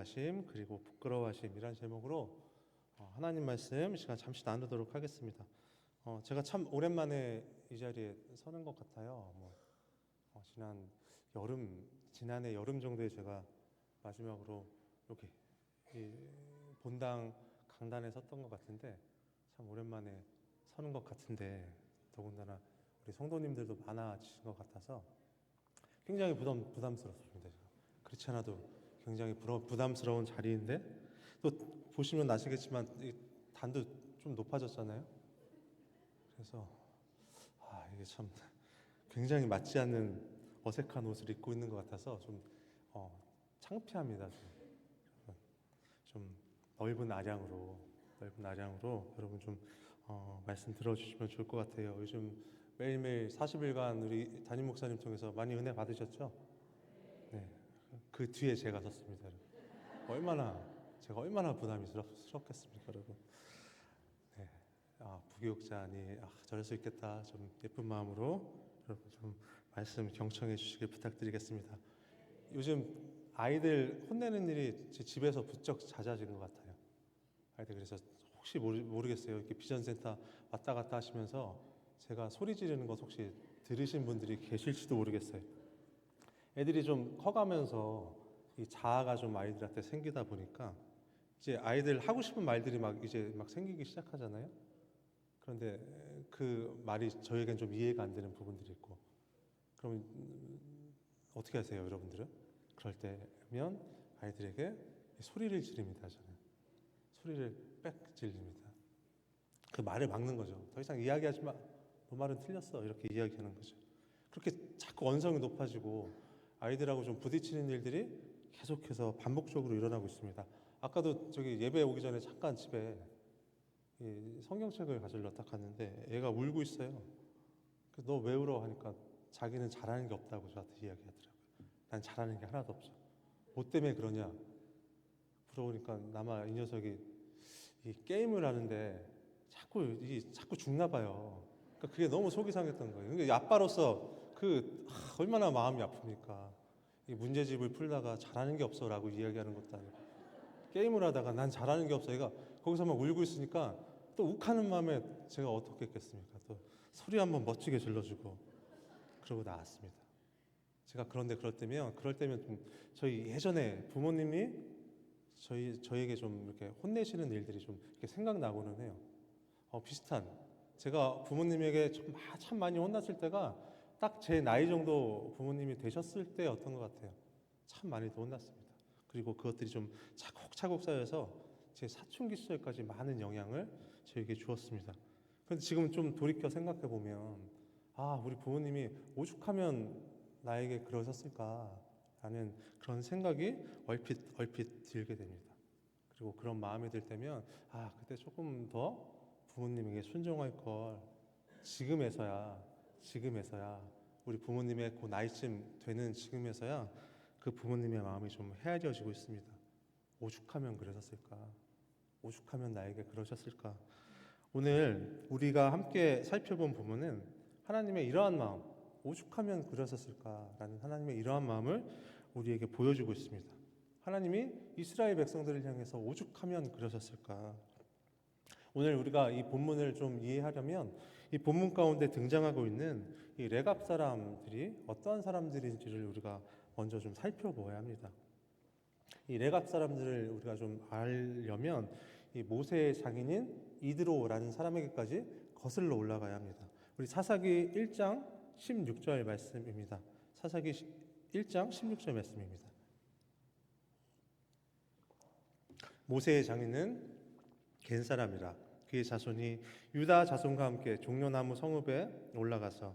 두려워하심 그리고 부끄러워하심이란 제목으로 하나님 말씀 시간 잠시 나누도록 하겠습니다. 제가 참 오랜만에 이 자리에 서는 것 같아요. 지난해 여름 정도에 제가 마지막으로 여기 이 본당 강단에 섰던 것 같은데 참 오랜만에 서는 것 같은데 더군다나 우리 성도님들도 많아지신 것 같아서 굉장히 부담스럽습니다. 그렇지 않아도 굉장히 부담스러운 자리인데 또 보시면 아시겠지만 이 단도 좀 높아졌잖아요. 그래서 이게 참 굉장히 맞지 않는 어색한 옷을 입고 있는 것 같아서 좀 창피합니다. 좀 넓은 아량으로 여러분 좀 말씀 들어주시면 좋을 것 같아요. 요즘 매일매일 40일간 우리 담임 목사님 통해서 많이 은혜 받으셨죠? 네. 그 뒤에 제가 섰습니다. 제가 얼마나 부담이 스럽겠습니까, 여러분? 네. 부교육자니 저럴 수 있겠다. 좀 예쁜 마음으로 여러분 좀 말씀 경청해 주시길 부탁드리겠습니다. 요즘 아이들 혼내는 일이 제 집에서 부쩍 잦아진 것 같아요. 아이들 그래서 혹시 모르겠어요. 이렇게 비전센터 왔다 갔다 하시면서 제가 소리 지르는 것 혹시 들으신 분들이 계실지도 모르겠어요. 애들이 좀 커가면서 이 자아가 좀 아이들한테 생기다 보니까 이제 아이들 하고 싶은 말들이 막 생기기 시작하잖아요. 그런데 그 말이 저에겐 좀 이해가 안 되는 부분들이 있고, 그럼 어떻게 하세요, 여러분들은? 그럴 때면 아이들에게 소리를 지릅니다. 저는 소리를 빽 지릅니다. 그 말을 막는 거죠. 더 이상 이야기하지 마. 너 말은 틀렸어. 이렇게 이야기하는 거죠. 그렇게 자꾸 언성이 높아지고 아이들하고 좀 부딪히는 일들이 계속해서 반복적으로 일어나고 있습니다. 아까도 저기 예배 오기 전에 잠깐 집에 성경책을 가지러 딱 갔는데 애가 울고 있어요. 너 왜 울어? 하니까 자기는 잘하는 게 없다고 저한테 이야기하더라고요. 난 잘하는 게 하나도 없어. 뭐 때문에 그러냐? 물어보니까 아마 이 녀석이 이 게임을 하는데 자꾸 죽나 봐요. 그러니까 그게 너무 속이 상했던 거예요. 그러니까 아빠로서 얼마나 마음이 아픕니까? 이 문제집을 풀다가 잘하는 게 없어라고 이야기하는 것도 아니고 게임을 하다가 난 잘하는 게 없어. 얘가 거기서 막 울고 있으니까 또 욱하는 마음에 제가 어떻게 했겠습니까? 또 소리 한번 멋지게 질러주고 그러고 나왔습니다. 제가 그럴 때면 좀 저희 예전에 부모님이 저에게 좀 이렇게 혼내시는 일들이 좀 이렇게 생각나고는 해요. 비슷한 제가 부모님에게 참 많이 혼났을 때가 딱 제 나이 정도 부모님이 되셨을 때였던 것 같아요. 참 많이도 혼났습니다. 그리고 그것들이 좀 차곡차곡 쌓여서 제 사춘기 시절까지 많은 영향을 저에게 주었습니다. 그런데 지금 좀 돌이켜 생각해 보면 우리 부모님이 오죽하면 나에게 그러셨을까라는 그런 생각이 얼핏 들게 됩니다. 그리고 그런 마음이 들 때면 그때 조금 더 부모님에게 순종할 걸 지금에서야 우리 부모님의 그 나이쯤 되는 지금에서야 그 부모님의 마음이 좀 헤아려지고 있습니다. 오죽하면 그러셨을까? 오죽하면 나에게 그러셨을까? 오늘 우리가 함께 살펴본 부분은 하나님의 이러한 마음, 오죽하면 그러셨을까라는 하나님의 이러한 마음을 우리에게 보여주고 있습니다. 하나님이 이스라엘 백성들을 향해서 오죽하면 그러셨을까? 오늘 우리가 이 본문을 좀 이해하려면 이 본문 가운데 등장하고 있는 이 레갑 사람들이 어떠한 사람들인지를 우리가 먼저 좀 살펴보아야 합니다. 이 레갑 사람들을 우리가 좀 알려면 이 모세의 장인인 이드로라는 사람에게까지 거슬러 올라가야 합니다. 우리 사사기 1장 16절 말씀입니다. 사사기 1장 16절 말씀입니다. 모세의 장인은 겐 사람이라 그의 자손이 유다 자손과 함께 종려나무 성읍에 올라가서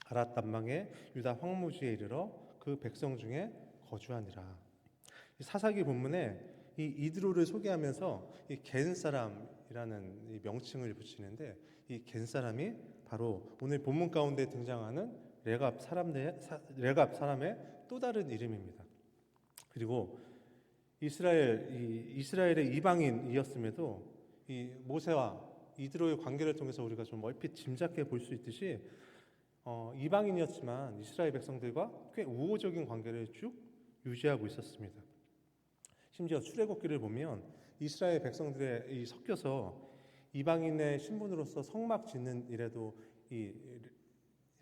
아랏 단방에 유다 황무지에 이르러 그 백성 중에 거주하니라. 사사기 본문에 이 이드로를 소개하면서 이 겐 사람이라는 이 명칭을 붙이는데 이 겐 사람이 바로 오늘 본문 가운데 등장하는 레갑 사람의 또 다른 이름입니다. 그리고 이스라엘의 이방인이었음에도 이 모세와 이드로의 관계를 통해서 우리가 좀 얼핏 짐작해 볼 수 있듯이 이방인이었지만 이스라엘 백성들과 꽤 우호적인 관계를 쭉 유지하고 있었습니다. 심지어 출애굽기를 보면 이스라엘 백성들의 섞여서 이방인의 신분으로서 성막 짓는 일에도 이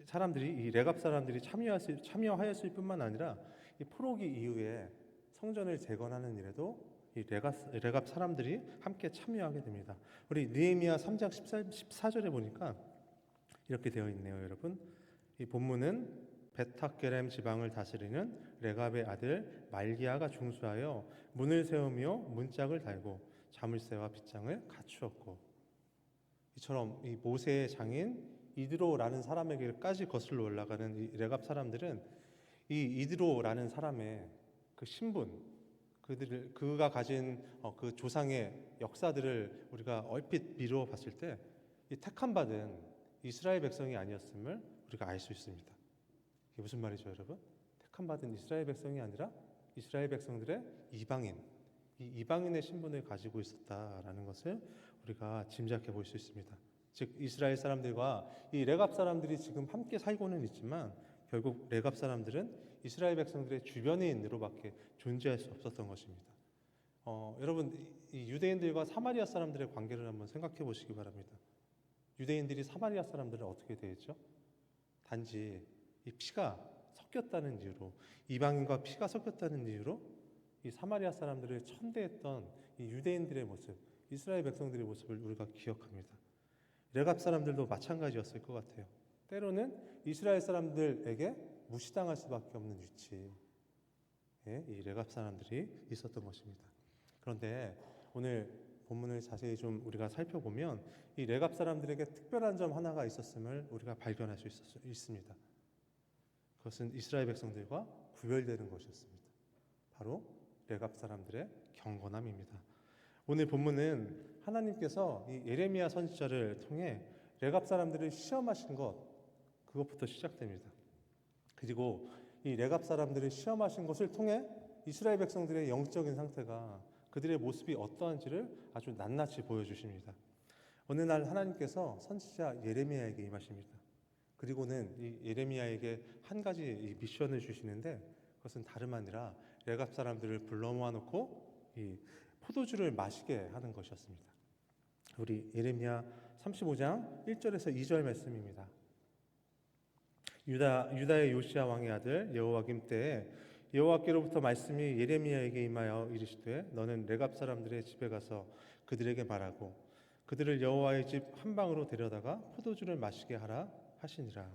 사람들이 이 레갑 사람들이 참여하였을 뿐만 아니라 이 포로기 이후에 성전을 재건하는 일에도 이 레갑 사람들이 함께 참여하게 됩니다. 우리 느헤미야 3장 14절에 보니까 이렇게 되어 있네요, 여러분. 이 본문은 베탁게렘 지방을 다스리는 레갑의 아들 말기야가 중수하여 문을 세우며 문짝을 달고 자물쇠와 빗장을 갖추었고, 이처럼 이 모세의 장인 이드로라는 사람에게까지 거슬러 올라가는 이 레갑 사람들은 이 이드로라는 사람의 그 신분, 그가 가진 그 조상의 역사들을 우리가 얼핏 미루어 봤을 때 이 택함 받은 이스라엘 백성이 아니었음을 우리가 알 수 있습니다. 이게 무슨 말이죠, 여러분? 택함 받은 이스라엘 백성이 아니라 이스라엘 백성들의 이방인, 이 이방인의 신분을 가지고 있었다라는 것을 우리가 짐작해 볼 수 있습니다. 즉 이스라엘 사람들과 이 레갑 사람들이 지금 함께 살고는 있지만 결국 레갑 사람들은 이스라엘 백성들의 주변인으로밖에 존재할 수 없었던 것입니다. 여러분, 이 유대인들과 사마리아 사람들의 관계를 한번 생각해 보시기 바랍니다. 유대인들이 사마리아 사람들을 어떻게 대했죠? 단지 이 피가 섞였다는 이유로, 이방인과 피가 섞였다는 이유로 이 사마리아 사람들을 천대했던 이 유대인들의 모습, 이스라엘 백성들의 모습을 우리가 기억합니다. 레갑 사람들도 마찬가지였을 것 같아요. 때로는 이스라엘 사람들에게 무시당할 수밖에 없는 위치에 이 레갑 사람들이 있었던 것입니다. 그런데 오늘 본문을 자세히 좀 우리가 살펴보면 이 레갑 사람들에게 특별한 점 하나가 있었음을 우리가 발견할 수 있습니다. 그것은 이스라엘 백성들과 구별되는 것이었습니다. 바로 레갑 사람들의 경건함입니다. 오늘 본문은 하나님께서 이 예레미야 선지자를 통해 레갑 사람들을 시험하신 것, 그것부터 시작됩니다. 그리고 이 레갑 사람들을 시험하신 것을 통해 이스라엘 백성들의 영적인 상태가, 그들의 모습이 어떠한지를 아주 낱낱이 보여주십니다. 어느 날 하나님께서 선지자 예레미야에게 임하십니다. 그리고는 이 예레미야에게 한 가지 이 미션을 주시는데, 그것은 다름 아니라 레갑 사람들을 불러 모아놓고 이 포도주를 마시게 하는 것이었습니다. 우리 예레미야 35장 1절에서 2절 말씀입니다. 유다의 요시야 왕의 아들 여호와김 때에 여호와께로부터 말씀이 예레미야에게 임하여 이르시되 너는 레갑 사람들의 집에 가서 그들에게 말하고 그들을 여호와의 집 한 방으로 데려다가 포도주를 마시게 하라 하시니라.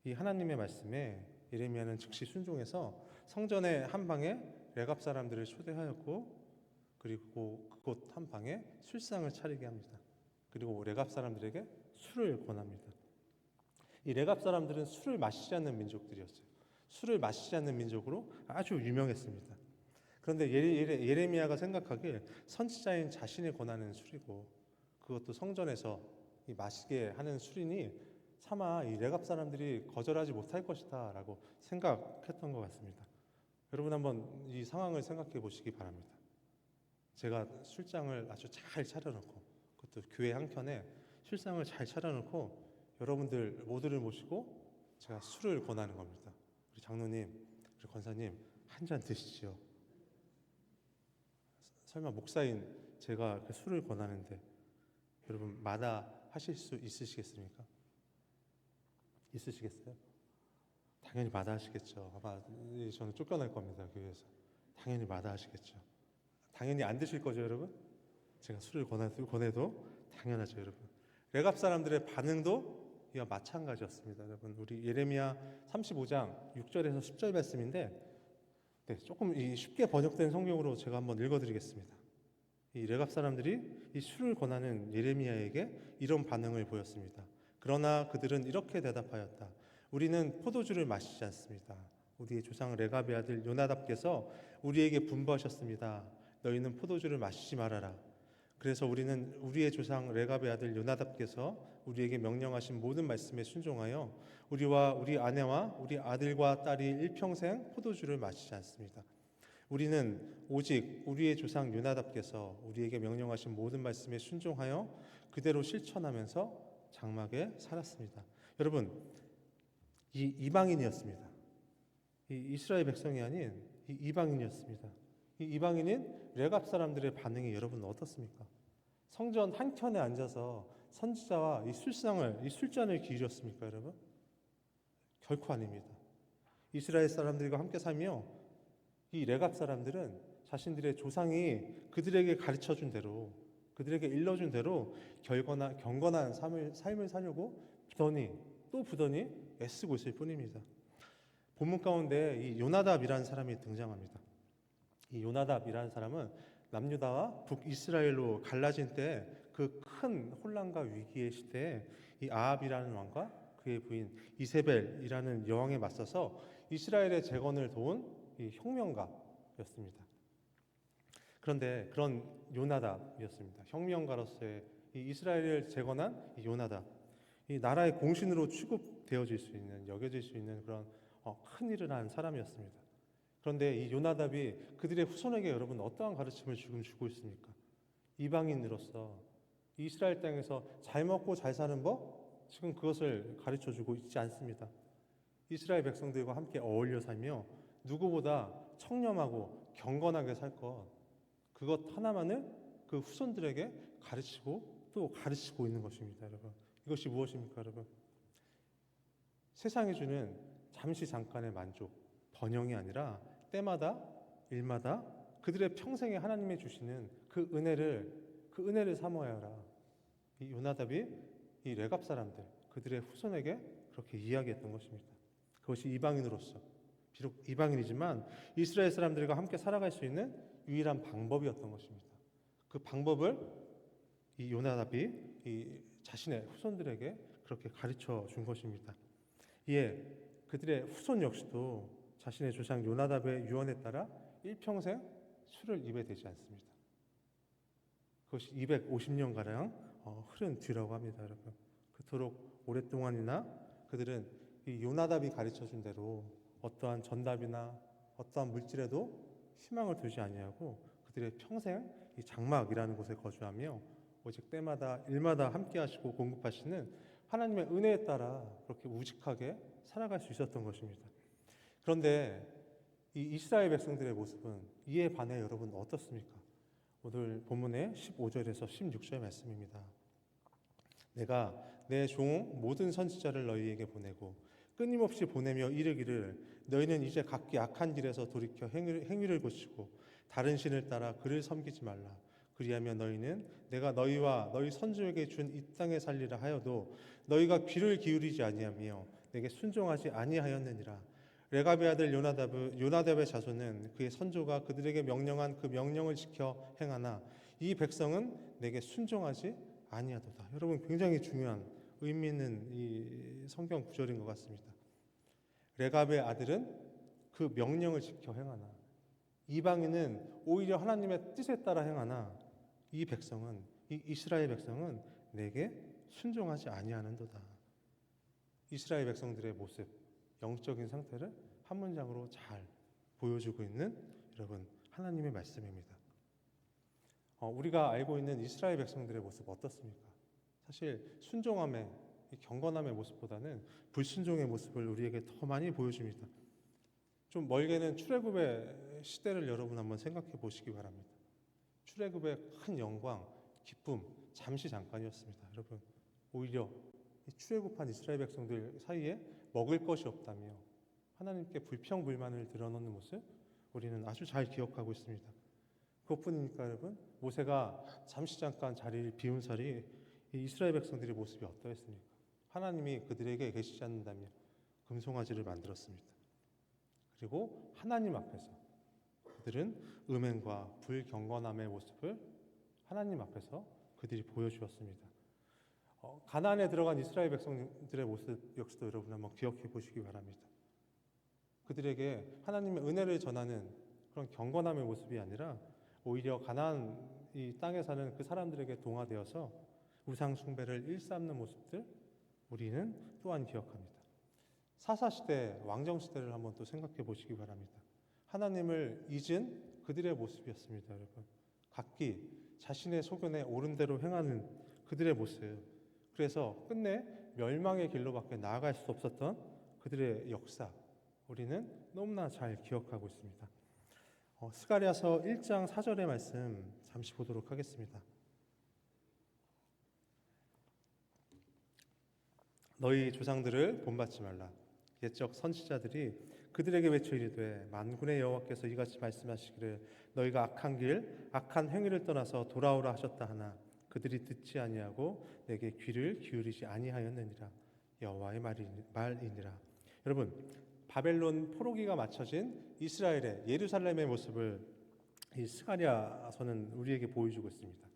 이 하나님의 말씀에 예레미야는 즉시 순종해서 성전의 한 방에 레갑 사람들을 초대하였고, 그리고 그곳 한 방에 술상을 차리게 합니다. 그리고 레갑 사람들에게 술을 권합니다. 이 레갑 사람들은 술을 마시지 않는 민족들이었어요. 술을 마시지 않는 민족으로 아주 유명했습니다. 그런데 예레미야가 생각하기에 선지자인 자신이 권하는 술이고, 그것도 성전에서 이 마시게 하는 술이니 차마 이 레갑 사람들이 거절하지 못할 것이다 라고 생각했던 것 같습니다. 여러분 한번 이 상황을 생각해 보시기 바랍니다. 제가 술장을 아주 잘 차려놓고, 그것도 교회 한켠에 술상을 잘 차려놓고 여러분들 모두를 모시고 제가 술을 권하는 겁니다. 우리 장로님, 우리 권사님 한 잔 드시지요. 설마 목사인 제가 그 술을 권하는데 여러분 마다하실 수 있으시겠습니까? 있으시겠어요? 당연히 마다하시겠죠. 아마 저는 쫓겨날 겁니다, 교회에서. 당연히 마다하시겠죠. 당연히 안 드실 거죠, 여러분? 제가 술을 권해도 당연하죠, 여러분. 레갑 사람들의 반응도 이와 마찬가지였습니다, 여러분. 우리 예레미야 35장 6절에서 10절 말씀인데, 조금 쉽게 번역된 성경으로 제가 한번 읽어드리겠습니다. 이 레갑 사람들이 이 술을 권하는 예레미야에게 이런 반응을 보였습니다. 그러나 그들은 이렇게 대답하였다. 우리는 포도주를 마시지 않습니다. 우리의 조상 레갑의 아들 요나답께서 우리에게 분부하셨습니다. 너희는 포도주를 마시지 말아라. 그래서 우리는 우리의 조상 레갑의 아들 요나답께서 우리에게 명령하신 모든 말씀에 순종하여 우리와 우리 아내와 우리 아들과 딸이 일평생 포도주를 마시지 않습니다. 우리는 오직 우리의 조상 요나답께서 우리에게 명령하신 모든 말씀에 순종하여 그대로 실천하면서 장막에 살았습니다. 여러분, 이 이방인이었습니다. 이 이스라엘 백성이 아닌 이 이방인이었습니다. 이 이방인인 레갑 사람들의 반응이 여러분 어떻습니까? 성전 한켠에 앉아서 선지자와 이 술잔을 기울였습니까, 여러분? 결코 아닙니다. 이스라엘 사람들과 함께 살며 이 레갑 사람들은 자신들의 조상이 그들에게 가르쳐준 대로, 그들에게 일러준 대로 경건한 삶을 살려고 부더니 애쓰고 있을 뿐입니다. 본문 가운데 이 요나답이라는 사람이 등장합니다. 이 요나답이라는 사람은 남유다와 북이스라엘로 갈라진 때 그 큰 혼란과 위기의 시대에 이 아합이라는 왕과 그의 부인 이세벨이라는 여왕에 맞서서 이스라엘의 재건을 도운 이 혁명가였습니다. 그런데 그런 요나답이었습니다. 혁명가로서의 이 이스라엘을 재건한 이 요나답, 이 나라의 공신으로 여겨질 수 있는 그런 큰 일을 한 사람이었습니다. 그런데 이 요나답이 그들의 후손에게 여러분 어떠한 가르침을 지금 주고 있습니까? 이방인으로서 이스라엘 땅에서 잘 먹고 잘 사는 법, 지금 그것을 가르쳐 주고 있지 않습니다. 이스라엘 백성들과 함께 어울려 살며 누구보다 청렴하고 경건하게 살 그것 하나만을 그 후손들에게 가르치고 또 가르치고 있는 것입니다, 여러분. 이것이 무엇입니까, 여러분? 세상이 주는 잠깐의 만족, 번영이 아니라 때마다 일마다 그들의 평생에 하나님이 주시는 그 은혜를 사모하여 하라. 이 요나답이 이 레갑 사람들, 그들의 후손에게 그렇게 이야기했던 것입니다. 그것이 이방인으로서, 비록 이방인이지만 이스라엘 사람들과 함께 살아갈 수 있는 유일한 방법이었던 것입니다. 그 방법을 이 요나답이 이 자신의 후손들에게 그렇게 가르쳐 준 것입니다. 이에 그들의 후손 역시도 자신의 조상 요나답의 유언에 따라 일평생 술을 입에 대지 않습니다. 그것이 250년가량 흐른 뒤라고 합니다, 여러분. 그토록 오랫동안이나 그들은 이 요나답이 가르쳐준 대로 어떠한 전답이나 어떠한 물질에도 희망을 두지 아니하고 그들의 평생 이 장막이라는 곳에 거주하며 오직 때마다 일마다 함께하시고 공급하시는 하나님의 은혜에 따라 그렇게 우직하게 살아갈 수 있었던 것입니다. 그런데 이 이스라엘 백성들의 모습은 이에 반해 여러분 어떻습니까? 오늘 본문의 15절에서 16절 말씀입니다. 내가 내 종 모든 선지자를 너희에게 보내고 끊임없이 보내며 이르기를 너희는 이제 각기 악한 길에서 돌이켜 행위를 고치고 다른 신을 따라 그를 섬기지 말라. 그리하면 너희는 내가 너희와 너희 선조에게 준 이 땅에 살리라 하여도 너희가 귀를 기울이지 아니하며 내게 순종하지 아니하였느니라. 레갑의 아들 요나답의 자손은 그의 선조가 그들에게 명령한 그 명령을 지켜 행하나 이 백성은 내게 순종하지 아니하도다. 여러분, 굉장히 중요한 의미 있는 이 성경 구절인 것 같습니다. 레갑의 아들은 그 명령을 지켜 행하나 이방인은 오히려 하나님의 뜻에 따라 행하나 이 이스라엘 백성은 내게 순종하지 아니하는도다. 이스라엘 백성들의 모습, 영적인 상태를 한 문장으로 잘 보여주고 있는 여러분 하나님의 말씀입니다. 우리가 알고 있는 이스라엘 백성들의 모습 어떻습니까? 사실 순종함의 경건함의 모습보다는 불순종의 모습을 우리에게 더 많이 보여줍니다. 좀 멀게는 출애굽의 시대를 여러분 한번 생각해 보시기 바랍니다. 출애굽의 큰 영광, 기쁨 잠깐이었습니다. 여러분, 오히려 출애굽한 이스라엘 백성들 사이에 먹을 것이 없다며 하나님께 불평불만을 드러놓는 모습 우리는 아주 잘 기억하고 있습니다. 그것뿐입니까, 여러분? 모세가 잠깐 자리를 비운 사이 이스라엘 백성들의 모습이 어떠했습니까? 하나님이 그들에게 계시지 않는다며 금송아지를 만들었습니다. 그리고 하나님 앞에서 그들은 음행과 불경건함의 모습을 하나님 앞에서 그들이 보여주었습니다. 가나안에 들어간 이스라엘 백성들의 모습 역시도 여러분 한번 기억해 보시기 바랍니다. 그들에게 하나님의 은혜를 전하는 그런 경건함의 모습이 아니라 오히려 가나안 이 땅에 사는 그 사람들에게 동화되어서 우상 숭배를 일삼는 모습들 우리는 또한 기억합니다. 사사시대, 왕정시대를 한번 또 생각해 보시기 바랍니다. 하나님을 잊은 그들의 모습이었습니다, 여러분. 각기 자신의 소견에 옳은 대로 행하는 그들의 모습. 그래서 끝내 멸망의 길로밖에 나아갈 수 없었던 그들의 역사 우리는 너무나 잘 기억하고 있습니다. 스가랴서 1장 4절의 말씀 잠시 보도록 하겠습니다. 너희 조상들을 본받지 말라. 옛적 선지자들이 그들에게 외쳐 이르되 만군의 여호와께서 이같이 말씀하시기를 너희가 악한 길 악한 행위를 떠나서 돌아오라 하셨다 하나 그들이 듣지 아니하고 내게 귀를 기울이지 아니하였느니라. 여호와의 말이니라. 여러분, 바벨론 포로기가 맞춰진 이스라엘의 예루살렘의 모습을 이 스가랴서는 우리에게 보여주고 있습니다.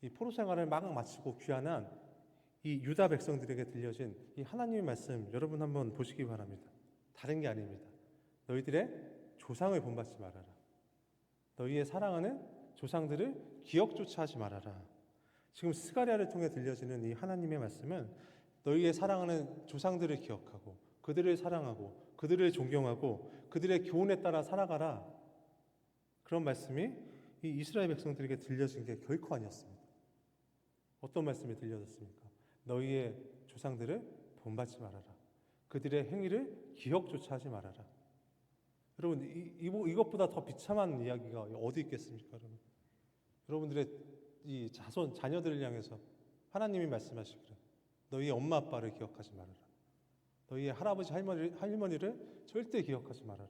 이 포로 생활을 막 마치고 귀환한 이 유다 백성들에게 들려진 이 하나님의 말씀, 여러분 한번 보시기 바랍니다. 다른 게 아닙니다. 너희들의 조상을 본받지 말아라. 너희의 사랑하는 조상들을 기억조차 하지 말아라. 지금 스가랴를 통해 들려지는 이 하나님의 말씀은 너희의 사랑하는 조상들을 기억하고 그들을 사랑하고 그들을 존경하고 그들의 교훈에 따라 살아가라. 그런 말씀이 이 이스라엘 백성들에게 들려진 게 결코 아니었습니다. 어떤 말씀이 들려졌습니까? 너희의 조상들을 본받지 말아라. 그들의 행위를 기억조차 하지 말아라. 여러분, 이것보다 더 비참한 이야기가 어디 있겠습니까? 여러분? 여러분들의 이 자녀들을 향해서 하나님이 말씀하시기를 너희의 엄마 아빠를 기억하지 말아라. 너희의 할아버지 할머니를 절대 기억하지 말아라.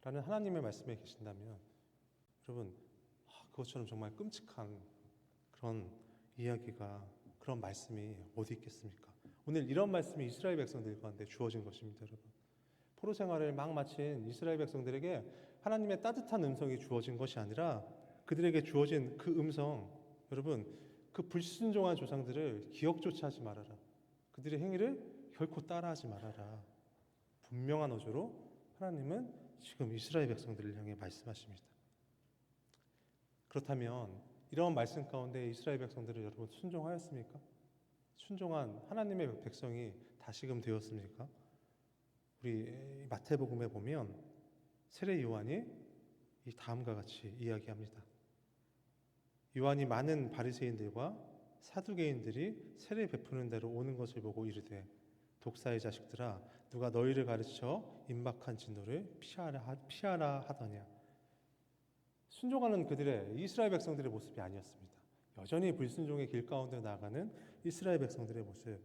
라는 하나님의 말씀에 계신다면 여러분, 그것처럼 정말 끔찍한 그런 이야기가, 그런 말씀이 어디 있겠습니까? 오늘 이런 말씀이 이스라엘 백성들 가운데 주어진 것입니다. 여러분, 포로 생활을 막 마친 이스라엘 백성들에게 하나님의 따뜻한 음성이 주어진 것이 아니라 그들에게 주어진 그 음성, 여러분, 그 불순종한 조상들을 기억조차 하지 말아라. 그들의 행위를 결코 따라하지 말아라. 분명한 어조로 하나님은 지금 이스라엘 백성들을 향해 말씀하십니다. 그렇다면 이런 말씀 가운데 이스라엘 백성들을 여러분 순종하였습니까? 순종한 하나님의 백성이 다시금 되었습니까? 우리 마태복음에 보면 세례 요한이 이 다음과 같이 이야기합니다. 요한이 많은 바리새인들과 사두개인들이 세례 베푸는 대로 오는 것을 보고 이르되 독사의 자식들아 누가 너희를 가르쳐 임박한 진노를 피하라 하더냐. 순종하는 그들의 이스라엘 백성들의 모습이 아니었습니다. 여전히 불순종의 길 가운데 나아가는 이스라엘 백성들의 모습.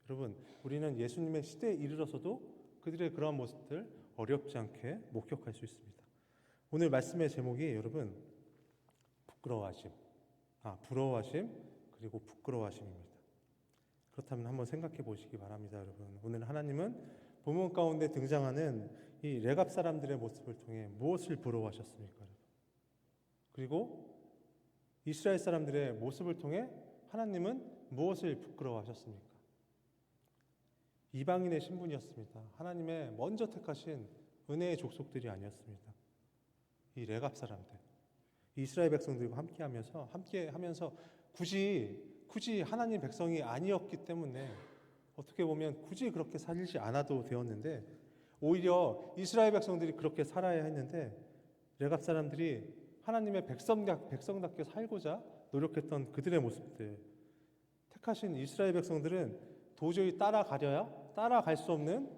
여러분, 우리는 예수님의 시대에 이르러서도 그들의 그러한 모습들 어렵지 않게 목격할 수 있습니다. 오늘 말씀의 제목이 여러분 부러워하심 그리고 부끄러워하심입니다. 그렇다면 한번 생각해 보시기 바랍니다. 여러분, 오늘 하나님은 본문 가운데 등장하는 이 레갑 사람들의 모습을 통해 무엇을 부러워하셨습니까? 여러분? 그리고 이스라엘 사람들의 모습을 통해 하나님은 무엇을 부끄러워하셨습니까? 이방인의 신분이었습니다. 하나님의 먼저 택하신 은혜의 족속들이 아니었습니다. 이 레갑 사람들, 이스라엘 백성들과 함께하면서 굳이 하나님 백성이 아니었기 때문에 어떻게 보면 굳이 그렇게 살지 않아도 되었는데 오히려 이스라엘 백성들이 그렇게 살아야 했는데 레갑 사람들이 하나님의 백성답게 살고자 노력했던 그들의 모습들, 택하신 이스라엘 백성들은 도저히 따라갈 수 없는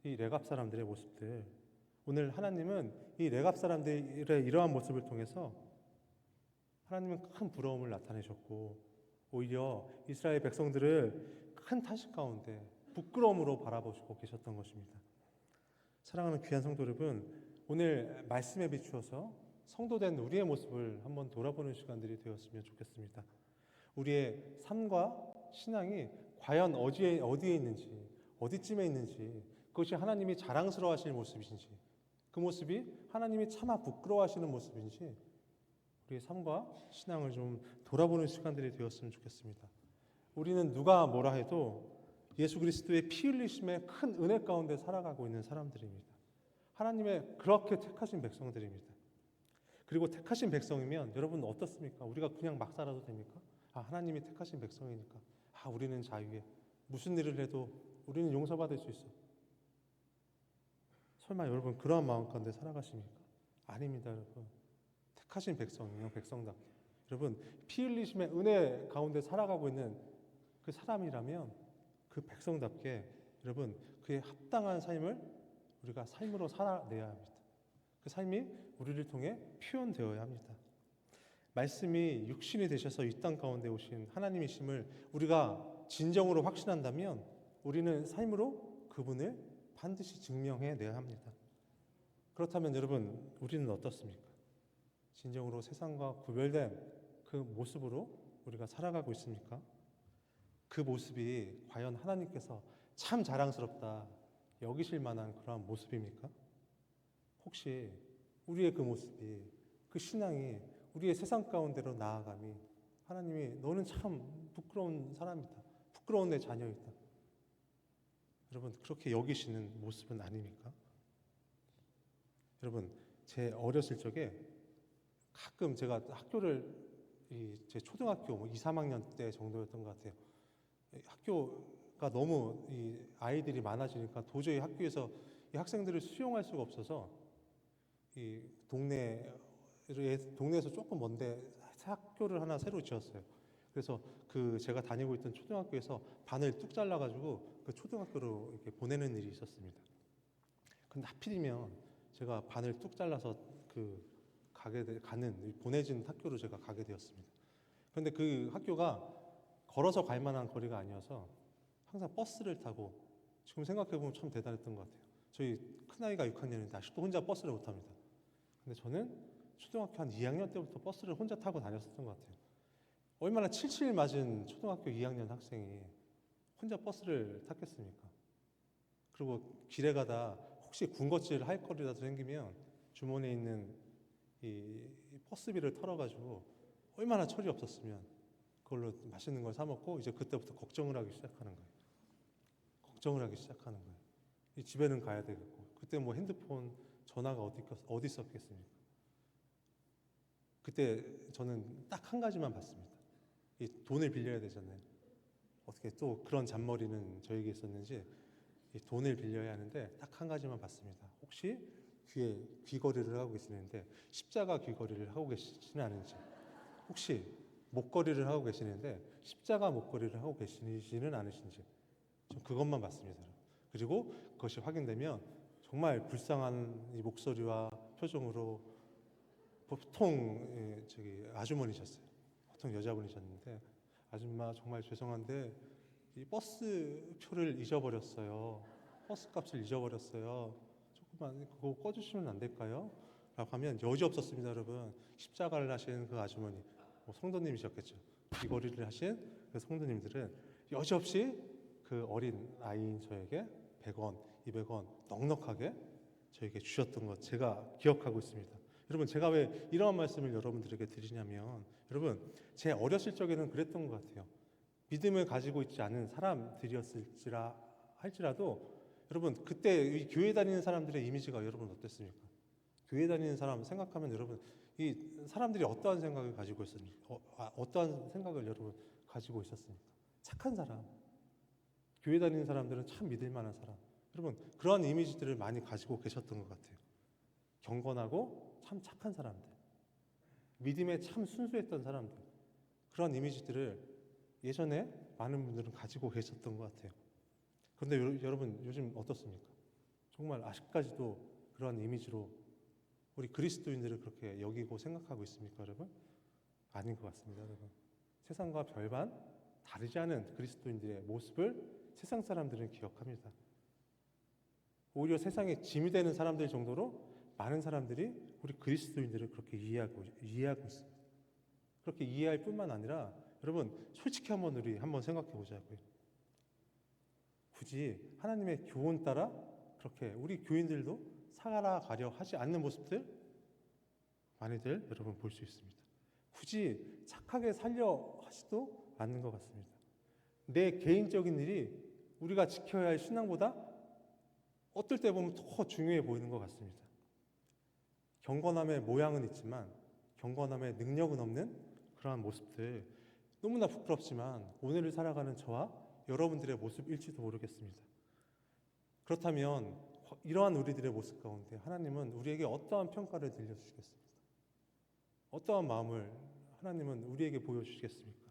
이 레갑 사람들의 모습들, 오늘 하나님은 이 레갑 사람들의 이러한 모습을 통해서 하나님은 큰 부러움을 나타내셨고 오히려 이스라엘 백성들을 큰 타식 가운데 부끄러움으로 바라보시고 계셨던 것입니다. 사랑하는 귀한 성도 여러분, 오늘 말씀에 비추어서 성도된 우리의 모습을 한번 돌아보는 시간들이 되었으면 좋겠습니다. 우리의 삶과 신앙이 과연 어디에 있는지, 어디쯤에 있는지, 그것이 하나님이 자랑스러워하시는 모습이신지, 그 모습이 하나님이 차마 부끄러워하시는 모습인지 우리의 삶과 신앙을 좀 돌아보는 시간들이 되었으면 좋겠습니다. 우리는 누가 뭐라 해도 예수 그리스도의 피 흘리심의 큰 은혜 가운데 살아가고 있는 사람들입니다. 하나님의 그렇게 택하신 백성들입니다. 그리고 택하신 백성이면 여러분 어떻습니까? 우리가 그냥 막 살아도 됩니까? 하나님이 택하신 백성이니까 우리는 자유해. 무슨 일을 해도 우리는 용서받을 수 있어. 설마 여러분 그러한 마음 가운데 살아가십니까? 아닙니다. 여러분, 택하신 백성이요, 백성답게 여러분 피 흘리심의 은혜 가운데 살아가고 있는 그 사람이라면 그 백성답게 여러분 그에 합당한 삶을 우리가 삶으로 살아내야 합니다. 그 삶이 우리를 통해 표현되어야 합니다. 말씀이 육신이 되셔서 이 땅 가운데 오신 하나님이심을 우리가 진정으로 확신한다면 우리는 삶으로 그분을 반드시 증명해내야 합니다. 그렇다면 여러분, 우리는 어떻습니까? 진정으로 세상과 구별된 그 모습으로 우리가 살아가고 있습니까? 그 모습이 과연 하나님께서 참 자랑스럽다 여기실 만한 그러한 모습입니까? 혹시 우리의 그 모습이, 그 신앙이 우리의 세상 가운데로 나아감이 하나님이 너는 참 부끄러운 사람이다, 부끄러운 내 자녀이다, 여러분 그렇게 여기시는 모습은 아닙니까? 여러분, 제 어렸을 적에 가끔 제가 학교를 제 초등학교 2, 3학년 때 정도였던 것 같아요. 학교가 너무 아이들이 많아지니까 도저히 학교에서 이 학생들을 수용할 수가 없어서 이 동네에서 조금 먼데 학교를 하나 새로 지었어요. 그래서 그 제가 다니고 있던 초등학교에서 반을 뚝 잘라가지고 그 초등학교로 이렇게 보내는 일이 있었습니다. 근데 하필이면 제가 반을 뚝 잘라서 보내진 학교로 제가 가게 되었습니다. 그런데 그 학교가 걸어서 갈 만한 거리가 아니어서 항상 버스를 타고, 지금 생각해보면 참 대단했던 것 같아요. 저희 큰아이가 6학년인데 아직도 혼자 버스를 못 탑니다. 근데 저는 초등학교 한 2학년 때부터 버스를 혼자 타고 다녔었던 것 같아요. 얼마나 칠칠 맞은 초등학교 2학년 학생이 혼자 버스를 탔겠습니까? 그리고 길에 가다 혹시 군것질 할 거리라도 생기면 주머니에 있는 이 버스비를 털어가지고 얼마나 철이 없었으면 그걸로 맛있는 걸 사 먹고 이제 그때부터 걱정을 하기 시작하는 거예요. 걱정을 하기 시작하는 거예요. 이 집에는 가야 되겠고, 그때 뭐 핸드폰 전화가 어디 있었겠습니까? 그때 저는 딱 한 가지만 봤습니다. 이 돈을 빌려야 되잖아요. 어떻게 또 그런 잔머리는 저에게 있었는지 이 돈을 빌려야 하는데 딱 한 가지만 봤습니다. 혹시 귀에 귀걸이를 하고 계시는데 십자가 귀걸이를 하고 계시지는 않은지, 혹시 목걸이를 하고 계시는데 십자가 목걸이를 하고 계시지는 않으신지, 좀 그것만 봤습니다. 그리고 그것이 확인되면 정말 불쌍한 이 목소리와 표정으로, 보통 아주머니셨어요. 보통 여자분이셨는데, 아줌마 정말 죄송한데 이 버스 표를 잊어버렸어요. 버스 값을 잊어버렸어요. 조금만 그거 꺼주시면 안 될까요? 라고 하면 여지없었습니다. 여러분, 십자가를 하신 그 아주머니, 성도님이셨겠죠. 귀걸이를 하신 그 성도님들은 여지없이 그 어린 아이인 저에게 100원, 200원 넉넉하게 저에게 주셨던 것 제가 기억하고 있습니다. 여러분, 제가 왜 이러한 말씀을 여러분들에게 드리냐면, 여러분, 제 어렸을 적에는 그랬던 것 같아요. 믿음을 가지고 있지 않은 사람들이었을지라 할지라도, 여러분, 그때 이 교회 다니는 사람들의 이미지가 여러분 어땠습니까? 교회 다니는 사람 생각하면 여러분, 이 사람들이 어떠한 생각을 가지고 있었습니까? 어떠한 생각을 여러분 가지고 있었습니까? 착한 사람, 교회 다니는 사람들은 참 믿을 만한 사람, 여러분 그러한 이미지들을 많이 가지고 계셨던 것 같아요. 경건하고 참 착한 사람들, 믿음에 참 순수했던 사람들, 그런 이미지들을 예전에 많은 분들은 가지고 계셨던 것 같아요. 그런데 여러분, 요즘 어떻습니까? 정말 아직까지도 그러한 이미지로 우리 그리스도인들을 그렇게 여기고 생각하고 있습니까, 여러분? 아닌 것 같습니다, 여러분. 세상과 별반 다르지 않은 그리스도인들의 모습을 세상 사람들은 기억합니다. 오히려 세상에 짐이 되는 사람들 정도로 많은 사람들이 우리 그리스도인들을 그렇게 이해하고 있습니다. 그렇게 이해할 뿐만 아니라, 여러분 솔직히 우리 한번 생각해 보자고요. 굳이 하나님의 교훈 따라 그렇게 우리 교인들도 살아가려 하지 않는 모습들 많이들 여러분 볼 수 있습니다. 굳이 착하게 살려 하지도 않는 것 같습니다. 내 개인적인 일이 우리가 지켜야 할 신앙보다 어떨 때 보면 더 중요해 보이는 것 같습니다. 경건함의 모양은 있지만 경건함의 능력은 없는 그러한 모습들, 너무나 부끄럽지만 오늘을 살아가는 저와 여러분들의 모습일지도 모르겠습니다. 그렇다면 이러한 우리들의 모습 가운데 하나님은 우리에게 어떠한 평가를 들려주시겠습니까? 어떠한 마음을 하나님은 우리에게 보여주시겠습니까?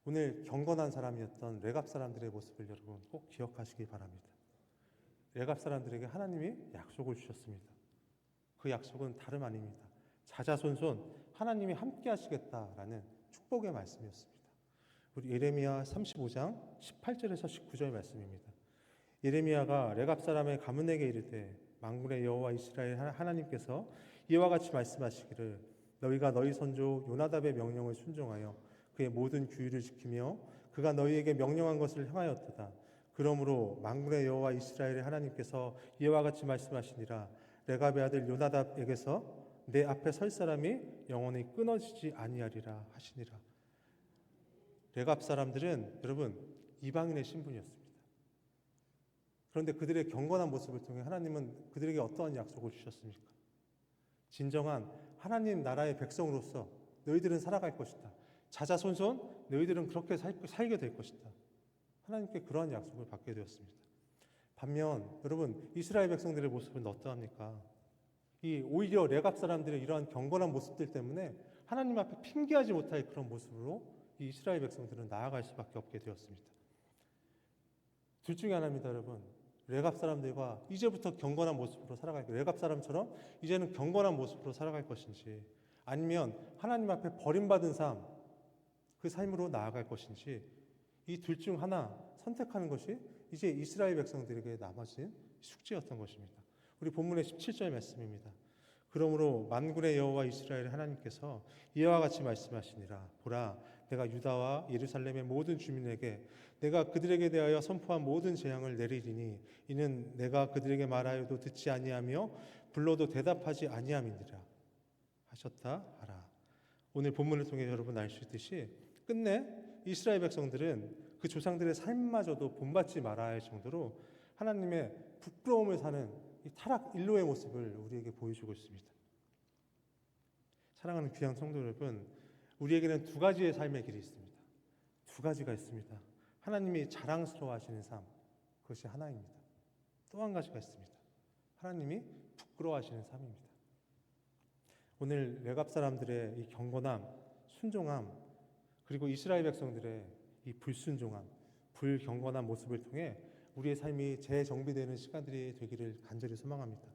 오늘 경건한 사람이었던 레갑 사람들의 모습을 여러분 꼭 기억하시기 바랍니다. 레갑 사람들에게 하나님이 약속을 주셨습니다. 그 약속은 다름 아닙니다. 자자손손 하나님이 함께 하시겠다라는 축복의 말씀이었습니다. 우리 예레미야 35장 18절에서 19절 말씀입니다. 예레미야가 레갑 사람의 가문에게 이르되 만군의 여호와 이스라엘 하나님께서 이와 같이 말씀하시기를 너희가 너희 선조 요나답의 명령을 순종하여 그의 모든 규율을 지키며 그가 너희에게 명령한 것을 행하였도다. 그러므로 만군의 여호와 이스라엘의 하나님께서 이와 같이 말씀하시니라 레갑의 아들 요나답에게서 내 앞에 설 사람이 영원히 끊어지지 아니하리라 하시니라. 레갑 사람들은 여러분 이방인의 신분이었습니다. 그런데 그들의 경건한 모습을 통해 하나님은 그들에게 어떠한 약속을 주셨습니까? 진정한 하나님 나라의 백성으로서 너희들은 살아갈 것이다. 자자손손 너희들은 그렇게 살게 될 것이다. 하나님께 그러한 약속을 받게 되었습니다. 반면 여러분 이스라엘 백성들의 모습은 어떠합니까? 오히려 레갑 사람들의 이러한 경건한 모습들 때문에 하나님 앞에 핑계하지 못할 그런 모습으로 이 이스라엘 백성들은 나아갈 수밖에 없게 되었습니다. 둘 중에 하나입니다, 여러분. 레갑 사람들과 이제부터 경건한 모습으로 살아갈 것, 레갑 사람처럼 이제는 경건한 모습으로 살아갈 것인지, 아니면 하나님 앞에 버림받은 삶, 그 삶으로 나아갈 것인지, 이 둘 중 하나 선택하는 것이 이제 이스라엘 백성들에게 남아진 숙제였던 것입니다. 우리 본문의 17절 말씀입니다. 그러므로 만군의 여호와 이스라엘 하나님께서 이와 같이 말씀하시니라. 보라, 내가 유다와 예루살렘의 모든 주민에게 내가 그들에게 대하여 선포한 모든 재앙을 내리리니 이는 내가 그들에게 말하여도 듣지 아니하며 불러도 대답하지 아니함이니라 하셨다 하라. 오늘 본문을 통해 여러분 알 수 있듯이 끝내 이스라엘 백성들은 그 조상들의 삶마저도 본받지 말아야 할 정도로 하나님의 부끄러움을 사는 이 타락 일로의 모습을 우리에게 보여주고 있습니다. 사랑하는 귀한 성도 여러분, 우리에게는 두 가지의 삶의 길이 있습니다. 두 가지가 있습니다. 하나님이 자랑스러워하시는 삶, 그것이 하나입니다. 또 한 가지가 있습니다. 하나님이 부끄러워하시는 삶입니다. 오늘 레갑 사람들의 이 경건함, 순종함, 그리고 이스라엘 백성들의 이 불순종함, 불경건한 모습을 통해 우리의 삶이 재정비되는 시간들이 되기를 간절히 소망합니다.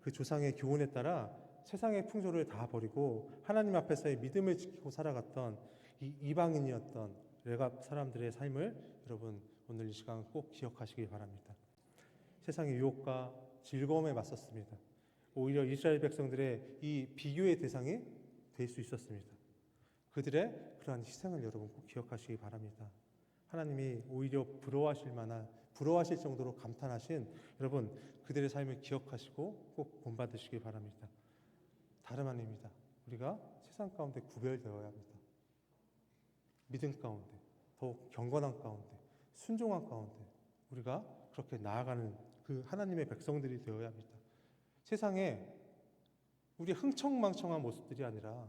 그 조상의 교훈에 따라 세상의 풍조를 다 버리고 하나님 앞에서의 믿음을 지키고 살아갔던 이 이방인이었던 레갑 사람들의 삶을 여러분 오늘 이 시간 꼭 기억하시기 바랍니다. 세상의 유혹과 즐거움에 맞섰습니다. 오히려 이스라엘 백성들의 이 비교의 대상이 될 수 있었습니다. 그들의 그러한 희생을 여러분 꼭 기억하시기 바랍니다. 하나님이 오히려 부러워하실 정도로 감탄하신 여러분 그들의 삶을 기억하시고 꼭 본받으시기 바랍니다. 다름 아닙니다. 우리가 세상 가운데 구별되어야 합니다. 믿음 가운데, 더욱 경건한 가운데, 순종한 가운데 우리가 그렇게 나아가는 그 하나님의 백성들이 되어야 합니다. 세상에 우리 흥청망청한 모습들이 아니라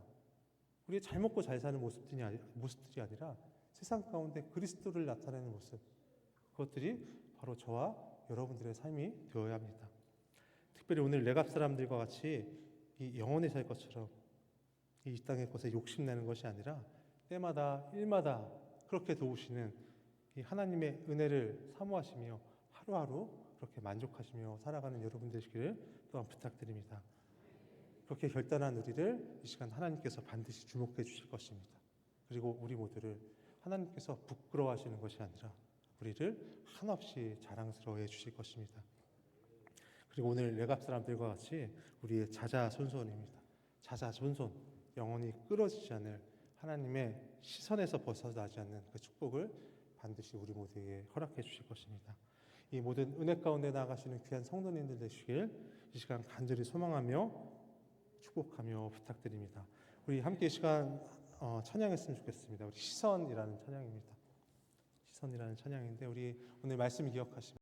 우리 잘 먹고 잘 사는 모습들이 아니라 세상 가운데 그리스도를 나타내는 모습, 그것들이 바로 저와 여러분들의 삶이 되어야 합니다. 특별히 오늘 레갑 사람들과 같이 이 영원히 살 것처럼 이 땅의 것에 욕심내는 것이 아니라 때마다 일마다 그렇게 도우시는 이 하나님의 은혜를 사모하시며 하루하루 그렇게 만족하시며 살아가는 여러분 되시기를 또한 부탁드립니다. 그렇게 결단한 우리를 이 시간 하나님께서 반드시 주목해 주실 것입니다. 그리고 우리 모두를 하나님께서 부끄러워하시는 것이 아니라 우리를 한없이 자랑스러워해 주실 것입니다. 그리고 오늘 레갑 사람들과 같이 우리의 자자손손입니다. 자자손손 영원히 끊어지지 않을 하나님의 시선에서 벗어나지 않는 그 축복을 반드시 우리 모두에게 허락해 주실 것입니다. 이 모든 은혜 가운데 나아가시는 귀한 성도님들 되시길 이 시간 간절히 소망하며 축복하며 부탁드립니다. 우리 함께 이 시간 찬양했으면 좋겠습니다. 우리 시선이라는 찬양입니다. 시선이라는 찬양인데 우리 오늘 말씀 기억하시면